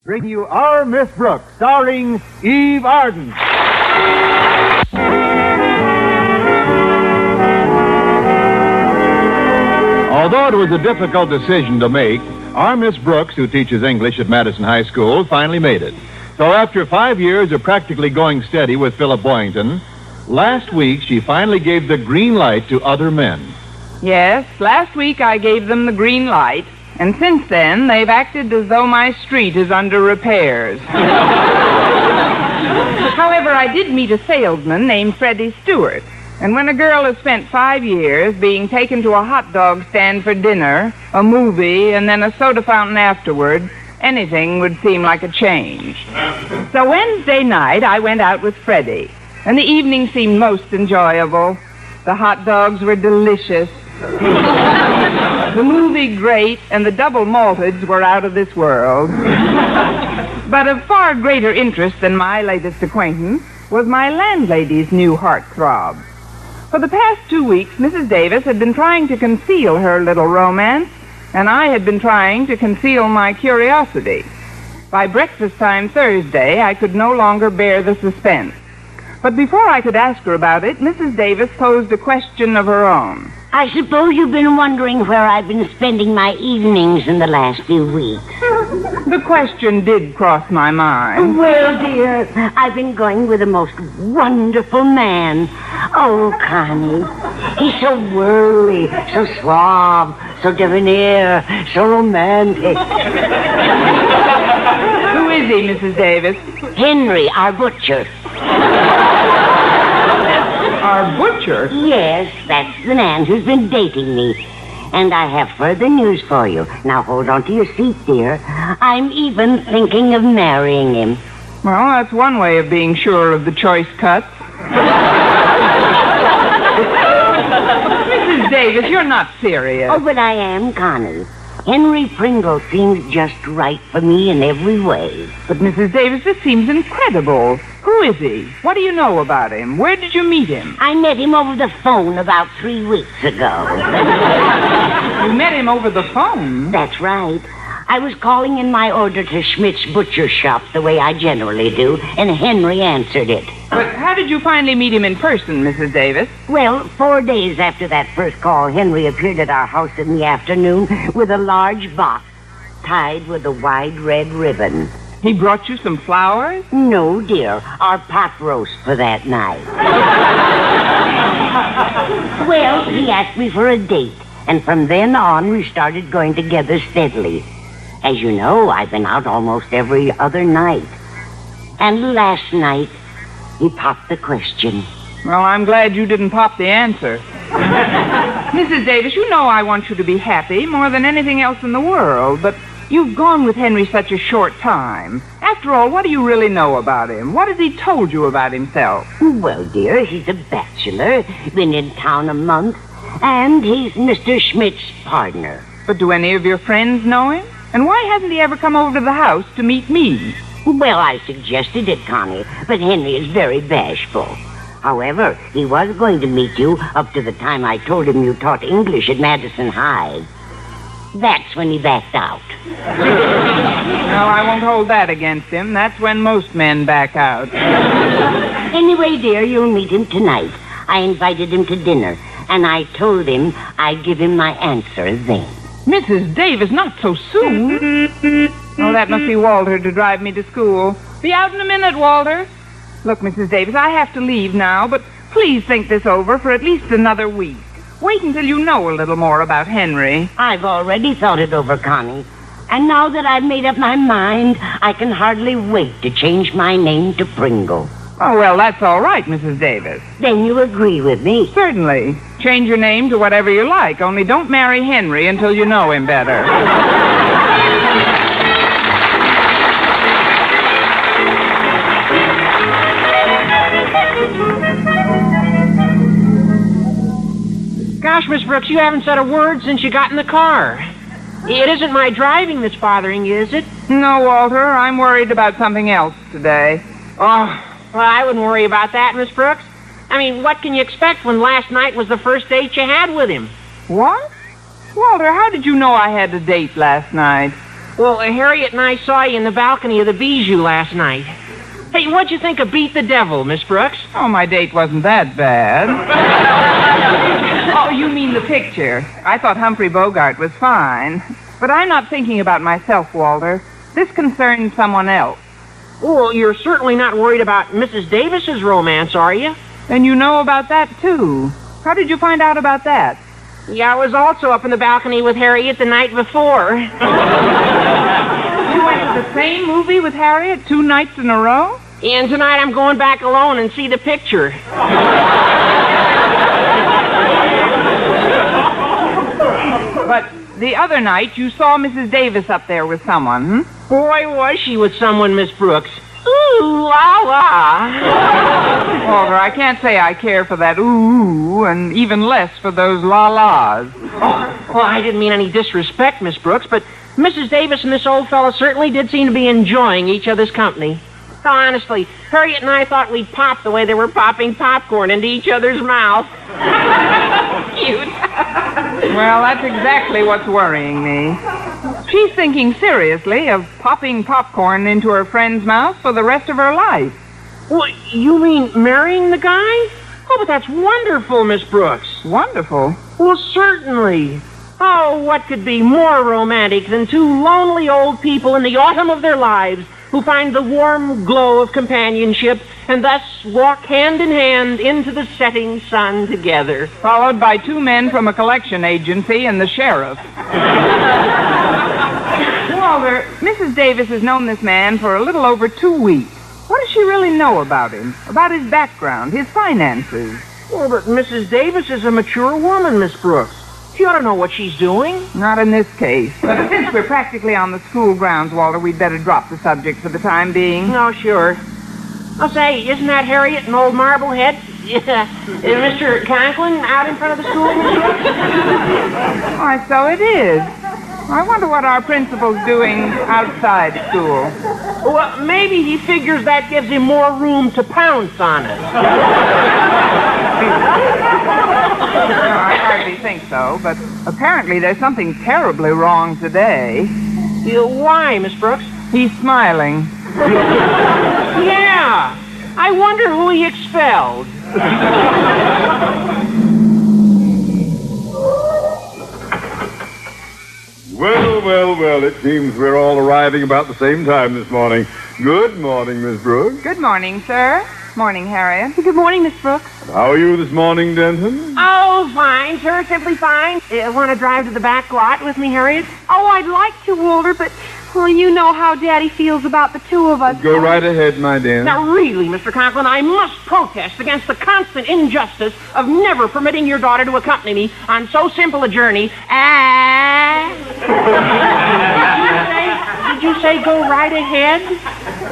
Bring you Our Miss Brooks, starring Eve Arden. Although it was a difficult decision to make, our Miss Brooks, who teaches English at Madison High School, finally made it. So after 5 years of practically going steady with Philip Boynton, last week she finally gave the green light to other men. Yes, last week I gave them the green light, and since then they've acted as though my street is under repairs. However, I did meet a salesman named Freddie Stewart, and when a girl has spent 5 years being taken to a hot dog stand for dinner, a movie, and then a soda fountain afterward, anything would seem like a change. So Wednesday night, I went out with Freddie, and the evening seemed most enjoyable. The hot dogs were delicious. The movie great, and the double malteds were out of this world. But of far greater interest than my latest acquaintance was my landlady's new heartthrob. For the past 2 weeks, Mrs. Davis had been trying to conceal her little romance, and I had been trying to conceal my curiosity. By breakfast time Thursday, I could no longer bear the suspense. But before I could ask her about it, Mrs. Davis posed a question of her own. I suppose you've been wondering where I've been spending my evenings in the last few weeks. The question did cross my mind. Well, dear, I've been going with the most wonderful man. Oh, Connie. He's so whirly, so suave, so debonair, so romantic. Who is he, Mrs. Davis? Henry, our butcher. Our butcher? Yes, that's the man who's been dating me. And I have further news for you. Now hold on to your seat, dear. I'm even thinking of marrying him. Well, that's one way of being sure of the choice cuts. Mrs. Davis, you're not serious. Oh, but I am, Connie. Henry Pringle seems just right for me in every way. But, Mrs. Davis, this seems incredible. Who is he? What do you know about him? Where did you meet him? I met him over the phone about 3 weeks ago. You met him over the phone? That's right. I was calling in my order to Schmidt's butcher shop the way I generally do, and Henry answered it. But how did you finally meet him in person, Mrs. Davis? Well, 4 days after that first call, Henry appeared at our house in the afternoon with a large box tied with a wide red ribbon. He brought you some flowers? No, dear. Our pot roast for that night. Well, he asked me for a date, and from then on, we started going together steadily. As you know, I've been out almost every other night. And last night, he popped the question. Well, I'm glad you didn't pop the answer. Mrs. Davis, you know I want you to be happy more than anything else in the world, but you've gone with Henry such a short time. After all, what do you really know about him? What has he told you about himself? Well, dear, he's a bachelor, been in town a month, and he's Mr. Schmidt's partner. But do any of your friends know him? And why hasn't he ever come over to the house to meet me? Well, I suggested it, Connie, but Henry is very bashful. However, he was going to meet you up to the time I told him you taught English at Madison High. That's when he backed out. Well, I won't hold that against him. That's when most men back out. Anyway, dear, you'll meet him tonight. I invited him to dinner, and I told him I'd give him my answer then. Mrs. Davis, not so soon. Oh, that must be Walter to drive me to school. Be out in a minute, Walter. Look, Mrs. Davis, I have to leave now, but please think this over for at least another week. Wait until you know a little more about Henry. I've already thought it over, Connie. And now that I've made up my mind, I can hardly wait to change my name to Pringle. Oh, well, that's all right, Mrs. Davis. Then you agree with me? Certainly. Change your name to whatever you like, only don't marry Henry until you know him better. Gosh, Miss Brooks, you haven't said a word since you got in the car. It isn't my driving that's bothering you, is it? No, Walter, I'm worried about something else today. Oh, well, I wouldn't worry about that, Miss Brooks. I mean, what can you expect when last night was the first date you had with him? What? Walter, how did you know I had a date last night? Well, Harriet and I saw you in the balcony of the Bijou last night. Hey, what'd you think of Beat the Devil, Miss Brooks? Oh, my date wasn't that bad. Oh, you mean the picture. I thought Humphrey Bogart was fine. But I'm not thinking about myself, Walter. This concerns someone else. Well, you're certainly not worried about Mrs. Davis's romance, are you? And you know about that, too. How did you find out about that? Yeah, I was also up in the balcony with Harriet the night before. You went to the same movie with Harriet 2 nights in a row? And tonight I'm going back alone and see the picture. But the other night you saw Mrs. Davis up there with someone, hmm? Boy, was she with someone, Miss Brooks. Ooh, la, la. Walter, I can't say I care for that ooh, and even less for those la-las. Oh, well, I didn't mean any disrespect, Miss Brooks, but Mrs. Davis and this old fella certainly did seem to be enjoying each other's company. Oh, honestly, Harriet and I thought we'd pop the way they were popping popcorn into each other's mouth. Cute. Well, that's exactly what's worrying me. She's thinking seriously of popping popcorn into her friend's mouth for the rest of her life. What, you mean marrying the guy? Oh, but that's wonderful, Miss Brooks. Wonderful. Well, certainly. Oh, what could be more romantic than 2 lonely old people in the autumn of their lives who find the warm glow of companionship and thus walk hand in hand into the setting sun together. Followed by 2 men from a collection agency and the sheriff. Walter, Mrs. Davis has known this man for a little over 2 weeks. What does she really know about him? About his background, his finances? Well, but Mrs. Davis is a mature woman, Miss Brooks. She ought to know what she's doing. Not in this case. But since we're practically on the school grounds, Walter, we'd better drop the subject for the time being. No, sure. I'll say, isn't that Harriet and old Marblehead? Mr. Conklin out in front of the school, Miss Brooks? Why, so it is. I wonder what our principal's doing outside school. Well, maybe he figures that gives him more room to pounce on us. No, I hardly think so, but apparently there's something terribly wrong today. Why, Miss Brooks? He's smiling. Yeah. I wonder who he expelled. Well, it seems we're all arriving about the same time this morning. Good morning, Miss Brooks. Good morning, sir. Morning, Harriet. Good morning, Miss Brooks. How are you this morning, Denton? Oh, fine, sir. Simply fine. Want to drive to the back lot with me, Harriet? Oh, I'd like to, Walter, but, well, you know how Daddy feels about the 2 of us. Go right ahead, my dear. Now, really, Mr. Conklin, I must protest against the constant injustice of never permitting your daughter to accompany me on so simple a journey as... Did you say go right ahead?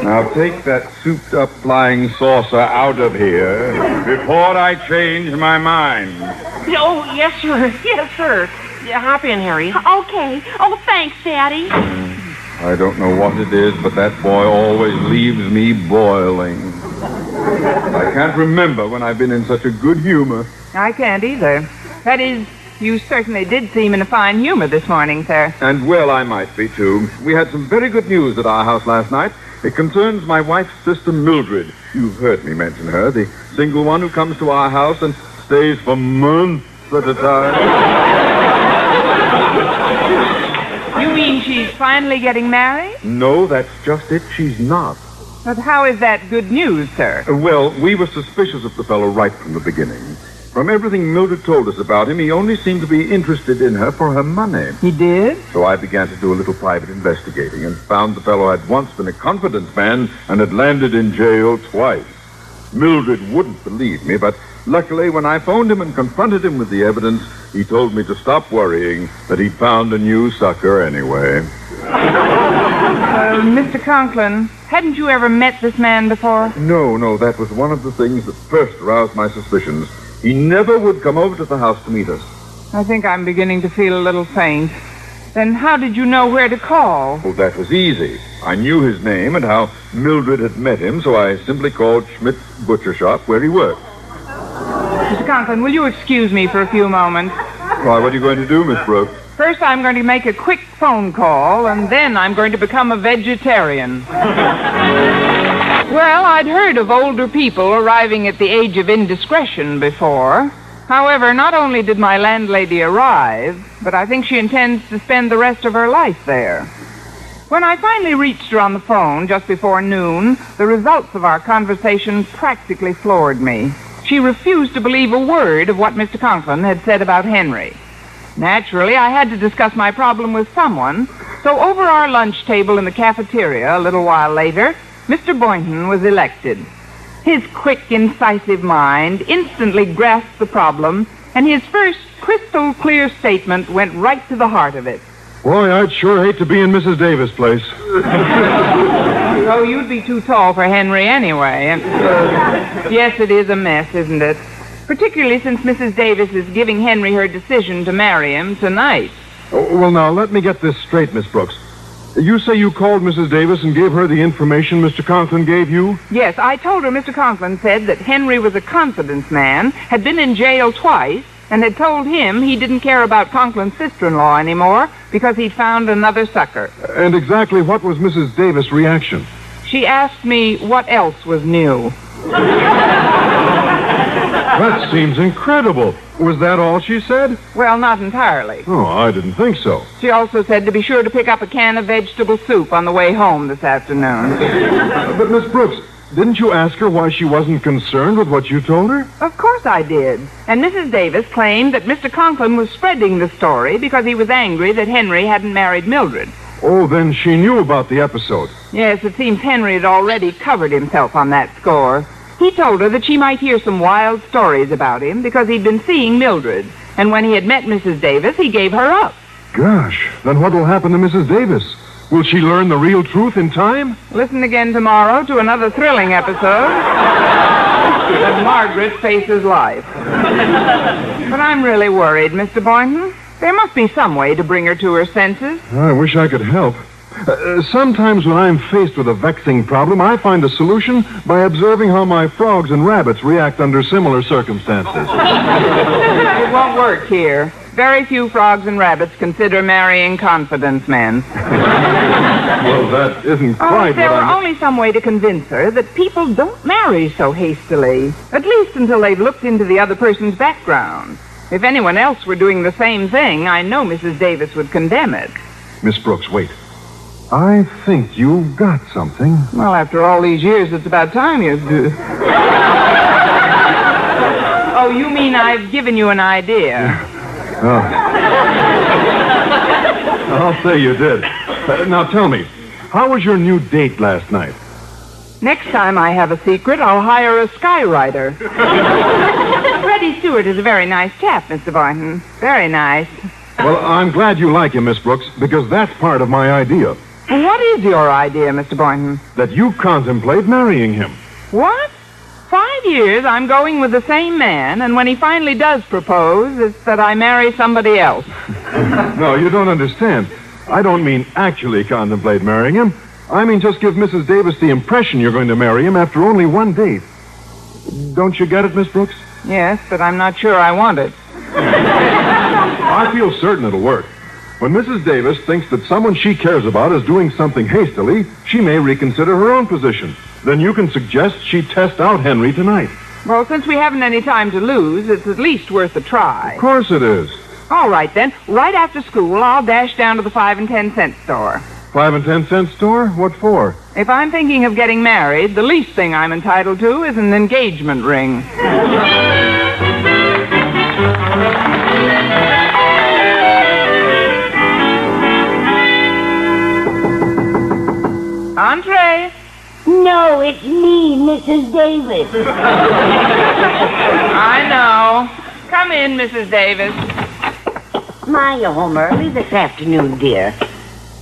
Now take that souped-up flying saucer out of here before I change my mind. Oh, yes, sir. Yes, sir. Yeah, hop in, Harry. Okay. Oh, thanks, Daddy. I don't know what it is, but that boy always leaves me boiling. I can't remember when I've been in such a good humor. I can't either. That is, you certainly did seem in a fine humor this morning, sir. And well, I might be, too. We had some very good news at our house last night. It concerns my wife's sister, Mildred. You've heard me mention her, the single one who comes to our house and stays for months at a time. You mean she's finally getting married? No, that's just it. She's not. But how is that good news, sir? Well, we were suspicious of the fellow right from the beginning. From everything Mildred told us about him, he only seemed to be interested in her for her money. He did? So I began to do a little private investigating and found the fellow had once been a confidence man and had landed in jail twice. Mildred wouldn't believe me, but luckily when I phoned him and confronted him with the evidence, he told me to stop worrying, that he'd found a new sucker anyway. Mr. Conklin, hadn't you ever met this man before? No, that was one of the things that first aroused my suspicions. He never would come over to the house to meet us. I think I'm beginning to feel a little faint. Then how did you know where to call? Oh, that was easy. I knew his name and how Mildred had met him, so I simply called Schmidt's butcher shop where he worked. Mr. Conklin, will you excuse me for a few moments? Why, what are you going to do, Miss Brooks? First, I'm going to make a quick phone call, and then I'm going to become a vegetarian. Well, I'd heard of older people arriving at the age of indiscretion before. However, not only did my landlady arrive, but I think she intends to spend the rest of her life there. When I finally reached her on the phone just before noon, the results of our conversation practically floored me. She refused to believe a word of what Mr. Conklin had said about Henry. Naturally, I had to discuss my problem with someone, so over our lunch table in the cafeteria a little while later, Mr. Boynton was elected. His quick, incisive mind instantly grasped the problem, and his first crystal-clear statement went right to the heart of it. Boy, I'd sure hate to be in Mrs. Davis' place. Oh, you'd be too tall for Henry anyway. Yes, it is a mess, isn't it? Particularly since Mrs. Davis is giving Henry her decision to marry him tonight. Oh, well, now, let me get this straight, Miss Brooks. You say you called Mrs. Davis and gave her the information Mr. Conklin gave you? Yes, I told her Mr. Conklin said that Henry was a confidence man, had been in jail twice, and had told him he didn't care about Conklin's sister-in-law anymore because he'd found another sucker. And exactly what was Mrs. Davis' reaction? She asked me what else was new. That seems incredible. Was that all she said? Well, not entirely. Oh, I didn't think so. She also said to be sure to pick up a can of vegetable soup on the way home this afternoon. But, Miss Brooks, didn't you ask her why she wasn't concerned with what you told her? Of course I did. And Mrs. Davis claimed that Mr. Conklin was spreading the story because he was angry that Henry hadn't married Mildred. Oh, then she knew about the episode. Yes, it seems Henry had already covered himself on that score. He told her that she might hear some wild stories about him because he'd been seeing Mildred. And when he had met Mrs. Davis, he gave her up. Gosh, then what will happen to Mrs. Davis? Will she learn the real truth in time? Listen again tomorrow to another thrilling episode of Margaret Faces Life. But I'm really worried, Mr. Boynton. There must be some way to bring her to her senses. I wish I could help. Sometimes when I'm faced with a vexing problem, I find a solution by observing how my frogs and rabbits react under similar circumstances. It won't work here. Very few frogs and rabbits consider marrying confidence men. Well, that isn't quite if there what were only some way to convince her that people don't marry so hastily, at least until they've looked into the other person's background. If anyone else were doing the same thing, I know Mrs. Davis would condemn it. Miss Brooks, wait. I think you've got something. Well, after all these years, it's about time you do. Oh, you mean I've given you an idea? Oh. I'll say you did. Now tell me, how was your new date last night? Next time I have a secret, I'll hire a skywriter. Freddie Stewart is a very nice chap, Mr. Boynton. Very nice. Well, I'm glad you like him, Miss Brooks, because that's part of my idea. What is your idea, Mr. Boynton? That you contemplate marrying him. What? 5 years I'm going with the same man, and when he finally does propose, it's that I marry somebody else. No, you don't understand. I don't mean actually contemplate marrying him. I mean just give Mrs. Davis the impression you're going to marry him after only one date. Don't you get it, Miss Brooks? Yes, but I'm not sure I want it. I feel certain it'll work. When Mrs. Davis thinks that someone she cares about is doing something hastily, she may reconsider her own position. Then you can suggest she test out Henry tonight. Well, since we haven't any time to lose, it's at least worth a try. Of course it is. All right, then. Right after school, I'll dash down to the 5 and 10 cent store. 5 and 10 cent store? What for? If I'm thinking of getting married, the least thing I'm entitled to is an engagement ring. Entree. No, it's me, Mrs. Davis. I know. Come in, Mrs. Davis. You're home early this afternoon, dear.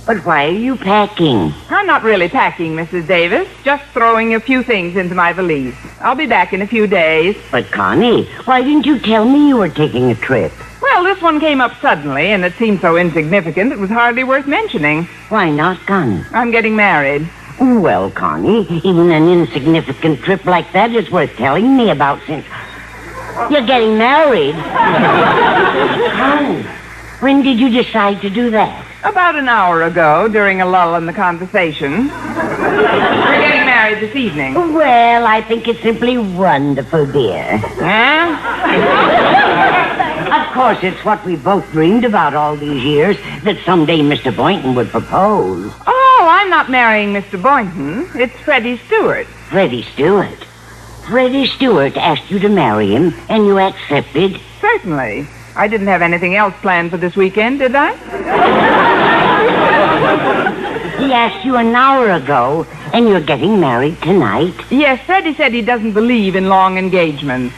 But why are you packing? I'm not really packing, Mrs. Davis. Just throwing a few things into my valise. I'll be back in a few days. But, Connie, why didn't you tell me you were taking a trip? Well, this one came up suddenly, and it seemed so insignificant it was hardly worth mentioning. Why not, Connie? I'm getting married. Well, Connie, even an insignificant trip like that is worth telling me about since you're getting married. Connie, When did you decide to do that? About an hour ago, during a lull in the conversation. We're getting married this evening. Well, I think it's simply wonderful, dear. Huh? Of course, it's what we both dreamed about all these years, that someday Mr. Boynton would propose. Oh, I'm not marrying Mr. Boynton. It's Freddie Stewart. Freddie Stewart. Freddie Stewart asked you to marry him, and you accepted? Certainly. I didn't have anything else planned for this weekend, did I? He asked you an hour ago, and you're getting married tonight? Yes, Freddie said he doesn't believe in long engagements.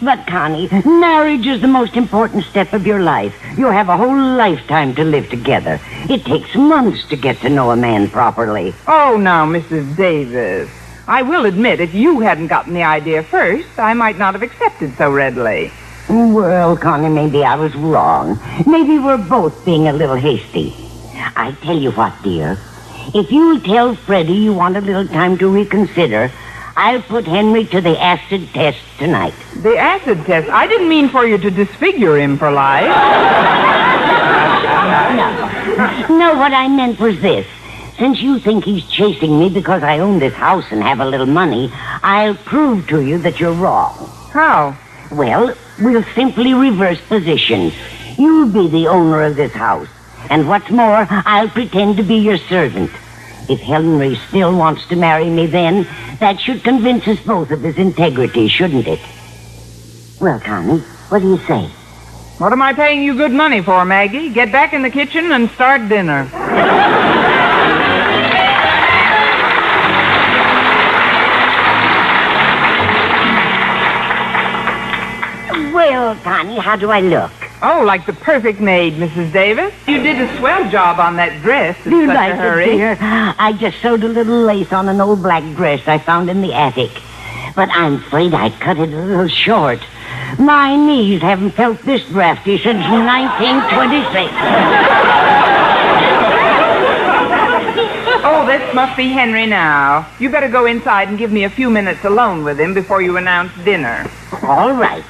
But, Connie, marriage is the most important step of your life. You have a whole lifetime to live together. It takes months to get to know a man properly. Oh, now, Mrs. Davis. I will admit, if you hadn't gotten the idea first, I might not have accepted so readily. Well, Connie, maybe I was wrong. Maybe we're both being a little hasty. I tell you what, dear. If you'll tell Freddie you want a little time to reconsider, I'll put Henry to the acid test tonight. The acid test? I didn't mean for you to disfigure him for life. No, what I meant was this. Since you think he's chasing me because I own this house and have a little money, I'll prove to you that you're wrong. How? Well, we'll simply reverse positions. You'll be the owner of this house. And what's more, I'll pretend to be your servant. If Henry still wants to marry me then, that should convince us both of his integrity, shouldn't it? Well, Connie, what do you say? What am I paying you good money for, Maggie? Get back in the kitchen and start dinner. Well, Connie, how do I look? Oh, like the perfect maid, Mrs. Davis. You did a swell job on that dress in You such like a hurry. it, dear? I just sewed a little lace on an old black dress I found in the attic. But I'm afraid I cut it a little short. My knees haven't felt this drafty since 1926. Oh, this must be Henry now. You better go inside and give me a few minutes alone with him before you announce dinner. All right.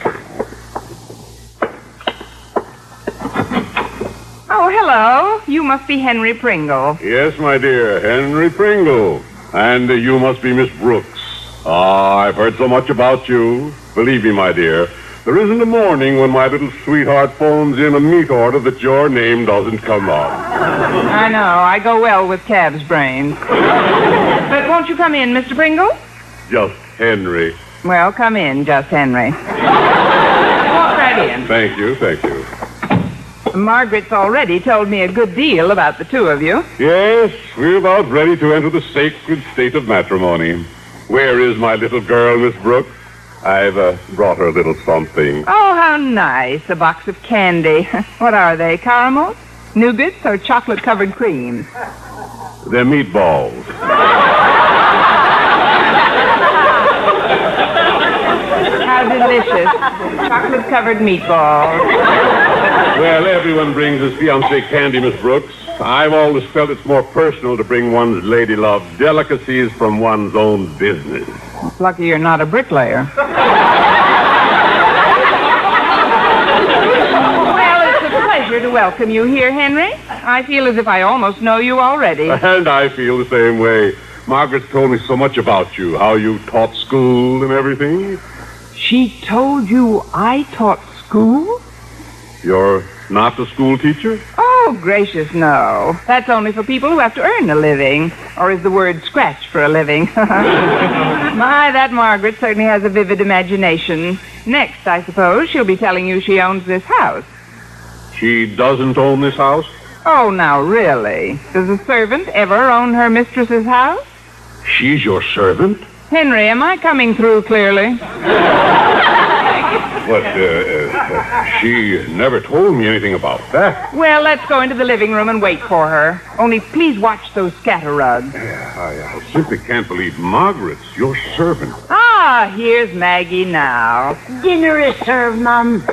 Oh, hello. You must be Henry Pringle. Yes, my dear, Henry Pringle. And you must be Miss Brooks. I've heard so much about you. Believe me, my dear, there isn't a morning when my little sweetheart phones in a meat order that your name doesn't come up. I know. I go well with calves' brains. But won't you come in, Mr. Pringle? Just Henry. Well, come in, just Henry. Walk right in. Thank you, thank you. Margaret's already told me a good deal about the two of you. Yes, we're about ready to enter the sacred state of matrimony. Where is my little girl, Miss Brooks? I've brought her a little something. Oh, how nice. A box of candy. What are they, caramels, nougats, or chocolate-covered creams? They're meatballs. How delicious. Chocolate-covered meatballs. Well, everyone brings his fiancée candy, Miss Brooks. I've always felt it's more personal to bring one's lady love delicacies from one's own business. It's lucky you're not a bricklayer. Well, it's a pleasure to welcome you here, Henry. I feel as if I almost know you already. And I feel the same way. Margaret's told me so much about you, how you taught school and everything. She told you I taught school? You're not a school teacher? Oh, gracious, no. That's only for people who have to earn a living. Or is the word scratch for a living? My, that Margaret certainly has a vivid imagination. Next, I suppose, she'll be telling you she owns this house. She doesn't own this house? Oh, now, really? Does a servant ever own her mistress's house? She's your servant? Henry, am I coming through clearly? But, she never told me anything about that. Well, let's go into the living room and wait for her. Only please watch those scatter rugs. I simply can't believe Margaret's your servant. Ah, here's Maggie now. Dinner is served, Mum.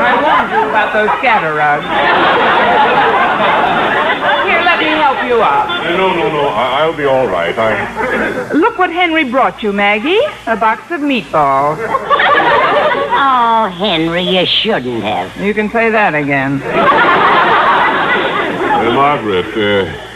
I warned you about those scatter rugs. Here, let me help you up. No. I'll be all right. Look what Henry brought you, Maggie. A box of meatballs. Oh, Henry, you shouldn't have. You can say that again. Margaret,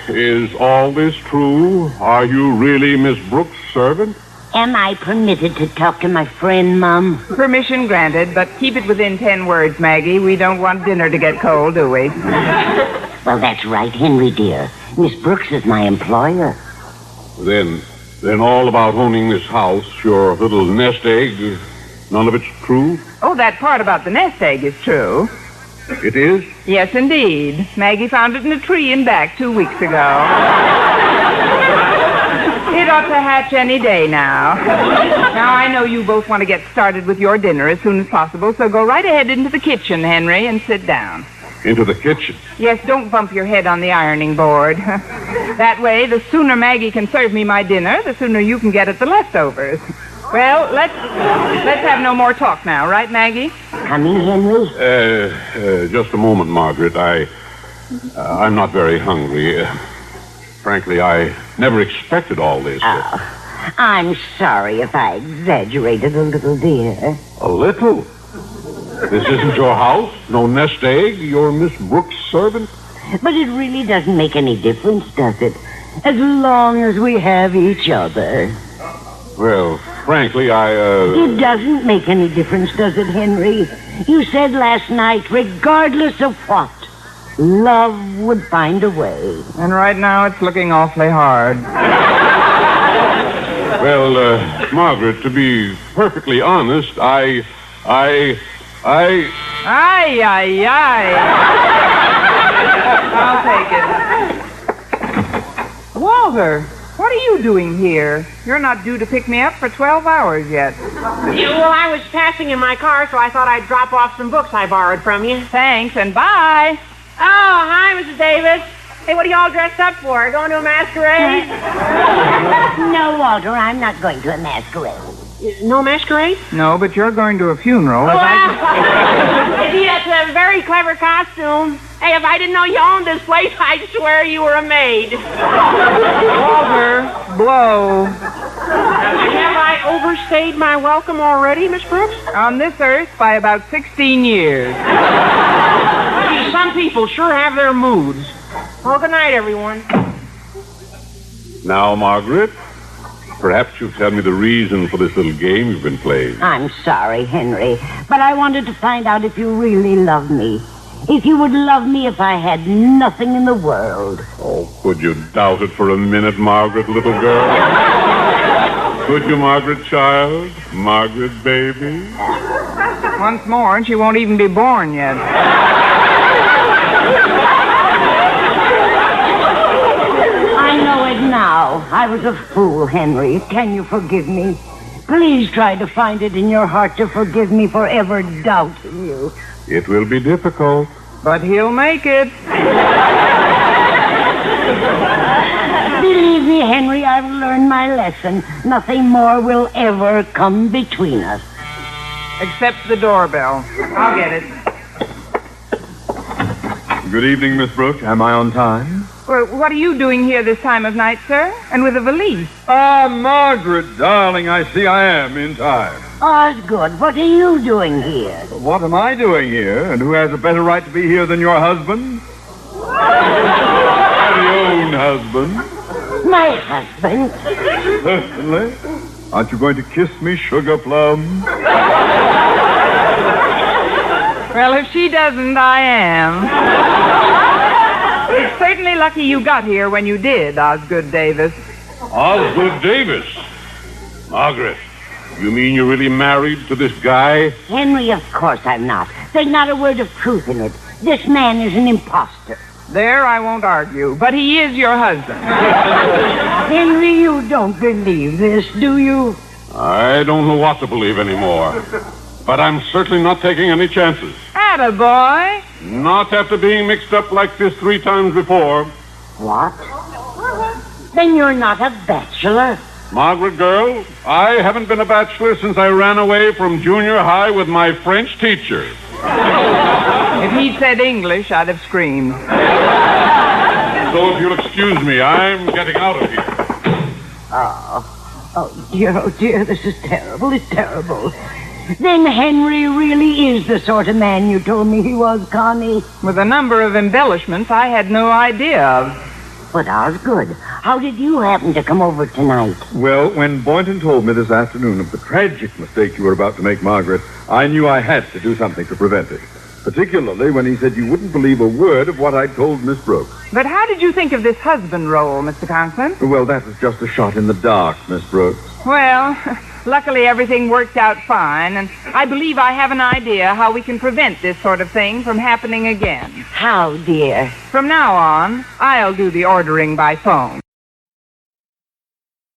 is all this true? Are you really Miss Brooks' servant? Am I permitted to talk to my friend, Mom? Permission granted, but keep it within 10 words, Maggie. We don't want dinner to get cold, do we? Well, that's right, Henry, dear. Miss Brooks is my employer. Then all about owning this house, your little nest egg, none of it's true? Oh, that part about the nest egg is true. It is? Yes, indeed. Maggie found it in a tree in back 2 weeks ago. It ought to hatch any day now. Now, I know you both want to get started with your dinner as soon as possible, so go right ahead into the kitchen, Henry, and sit down. Into the kitchen? Yes, don't bump your head on the ironing board. That way, the sooner Maggie can serve me my dinner, the sooner you can get at the leftovers. Well, let's have no more talk now, right, Maggie? Coming, Henry? Just a moment, Margaret. I'm not very hungry. Frankly, I never expected all this. Oh, I'm sorry if I exaggerated a little, dear. A little? This isn't your house? No nest egg? You're Miss Brooks' servant? But it really doesn't make any difference, does it? As long as we have each other. Well, frankly, It doesn't make any difference, does it, Henry? You said last night, regardless of what, love would find a way. And right now, it's looking awfully hard. Well, Margaret, to be perfectly honest, Aye. I'll take it. Walter, what are you doing here? You're not due to pick me up for 12 hours yet. Well, I was passing in my car, so I thought I'd drop off some books I borrowed from you. Thanks, and bye. Oh, hi, Mrs. Davis. Hey, what are you all dressed up for? Going to a masquerade? No, Walter, I'm not going to a masquerade. No masquerade? No, but you're going to a funeral. See, that's a very clever costume. Hey, if I didn't know you owned this place, I'd swear you were a maid. Walter, blow. Have I overstayed my welcome already, Miss Brooks? On this earth by about 16 years. Gee, some people sure have their moods. Well, good night, everyone. Now, Margaret, perhaps you'll tell me the reason for this little game you've been playing. I'm sorry, Henry, but I wanted to find out if you really love me. If you would love me if I had nothing in the world. Oh, could you doubt it for a minute, Margaret, little girl? Could you, Margaret, child? Margaret, baby? Once more, and she won't even be born yet. I know it now. I was a fool, Henry. Can you forgive me? Please try to find it in your heart to forgive me for ever doubting you. It will be difficult. But he'll make it. Believe me, Henry, I've learned my lesson. Nothing more will ever come between us. Except the doorbell. I'll get it. Good evening, Miss Brooks. Am I on time? Well, what are you doing here this time of night, sir? And with a valise? Ah, Margaret, darling, I see I am in time. Osgood, what are you doing here? What am I doing here? And who has a better right to be here than your husband? Very own husband. My husband? Certainly. Aren't you going to kiss me, sugar plum? Well, if she doesn't, I am. It's certainly lucky you got here when you did, Osgood Davis. Osgood Davis? Margaret, you mean you're really married to this guy? Henry, of course I'm not. There's not a word of truth in it. This man is an imposter. There, I won't argue, but he is your husband. Henry, you don't believe this, do you? I don't know what to believe anymore. But I'm certainly not taking any chances. Attaboy. Not after being mixed up like this 3 times before. What? Then you're not a bachelor? Margaret, girl, I haven't been a bachelor since I ran away from junior high with my French teacher. If he'd said English, I'd have screamed. So if you'll excuse me, I'm getting out of here. Oh, dear, this is terrible. It's terrible. Then Henry really is the sort of man you told me he was, Connie. With a number of embellishments I had no idea of. But Osgood, how did you happen to come over tonight? Well, when Boynton told me this afternoon of the tragic mistake you were about to make, Margaret, I knew I had to do something to prevent it. Particularly when he said you wouldn't believe a word of what I told Miss Brooks. But how did you think of this husband role, Mr. Conklin? Well, that was just a shot in the dark, Miss Brooks. Well, luckily everything worked out fine, and I believe I have an idea how we can prevent this sort of thing from happening again. How, dear? From now on, I'll do the ordering by phone.